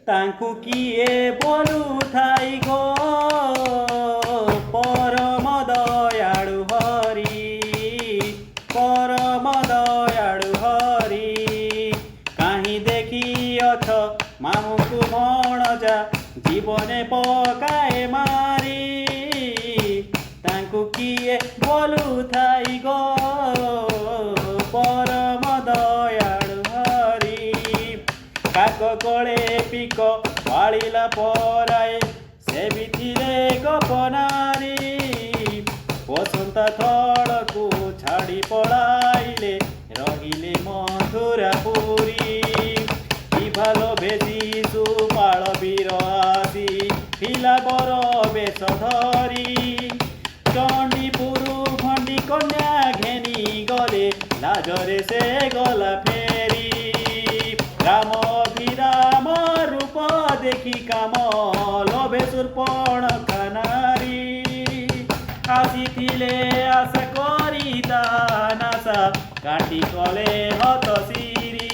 तांकु किए बोलुथाई गो परम दयाळु हरि परम दयाळु हरि काहीं देखिअछ मामुकु मणजा जीवने पकाए मारी तांकु किए बोलुथाई गो परम दयाळु हरि काक कळे पिक वाळिला पराए से बिथिले गपनारी बसंता थळकु छाड़ी पळाइले रहिले मथुरापुरी भालो भेजी सुपाल वीर आसी फिला बर बेश धरी चंडीपुरु भंडी कन्या घेनी गले लाजरे से गला फेरी राम अभिराम रूप देखी काम लोभे सुर्पण खानारी आसीथिले आशा करी नासा काटी कले हत सिरी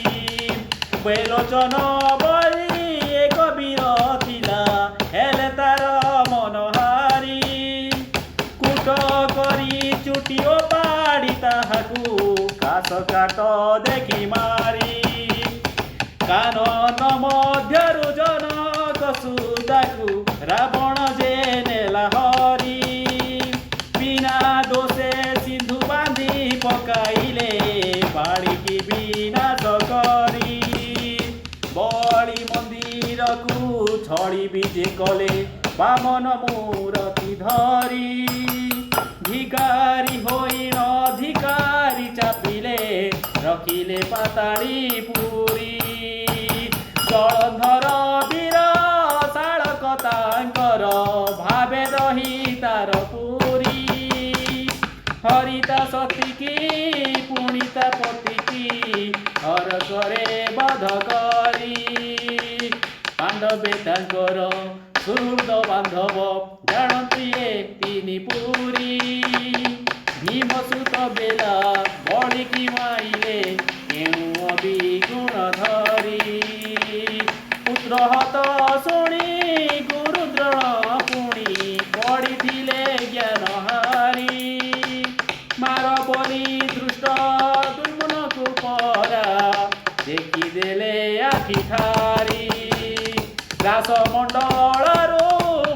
बेलोचन बली एक वीर थिला हेले तार मनहारी कुट करी चुटिओ पाड़ी ताहाकू घास काट देखी मारी कानन मध्यरु जनक सुदाकू रावण जे नेला हरी बिना दोषे सिंधु बांधी पकाइले बाड़ी की विनाश करी बड़ी मंदिर को छड़ी विजे कले बामन मूर्ति धरी भिकारी होइन अधिकारी चापिले रखिले पाताड़ी पुरी जलंधर वीर शालक तांकर भावे दही तार पुरी हरिता सती की पुणिता पति की हर करे बध करी पांडवे तांकर सुहृद बांधव जानती तीनी पुरी भीमसुत बेला बड़िकी माइले केउ अभिगुण धरी पुत्र हत शुणी गुरुद्रोण पुणी पड़िथिले ज्ञान हारी मार बोली दृष्ट दुर्मन को परा देखी देले आखि ठारी दास मंडल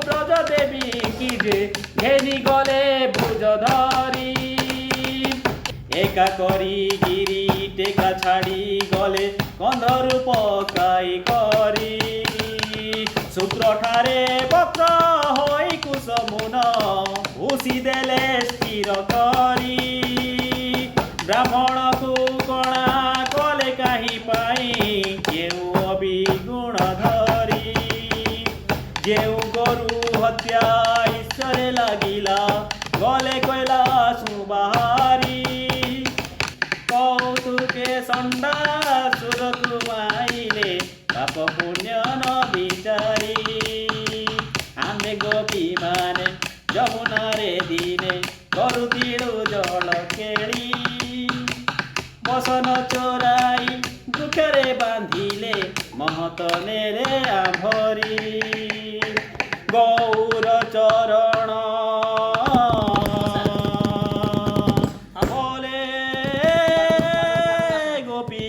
ब्रज देवी की जे घेनी गले भुज धरी एका करी गिरी टेका छाड़ी गले कंधरु पकाई करी सूत्र ठारे वक्र होई कुसमुन भूसी देले स्थिर करी ब्राह्मण को कणा कले काही पाई केउ अभिगुण धरी जेउ गरु हत्या ईश्वरे लागिला गले कैला सुबाहारी कौतुके संडा सुरकु माइले पाप पुण्य न विचारी आमे गोपी माने जमुना रे दिने करुतिलु जल केली बसन चोराई दुखरे बांधिले महत नेरे आभरी गौर चरण बोले गोपी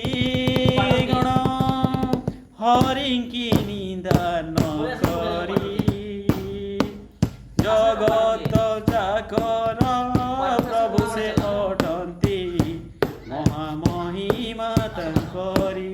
गण हरिंकी निंदा न करी जगत चाकर प्रभु से अटंती महामहिमा तंकरी।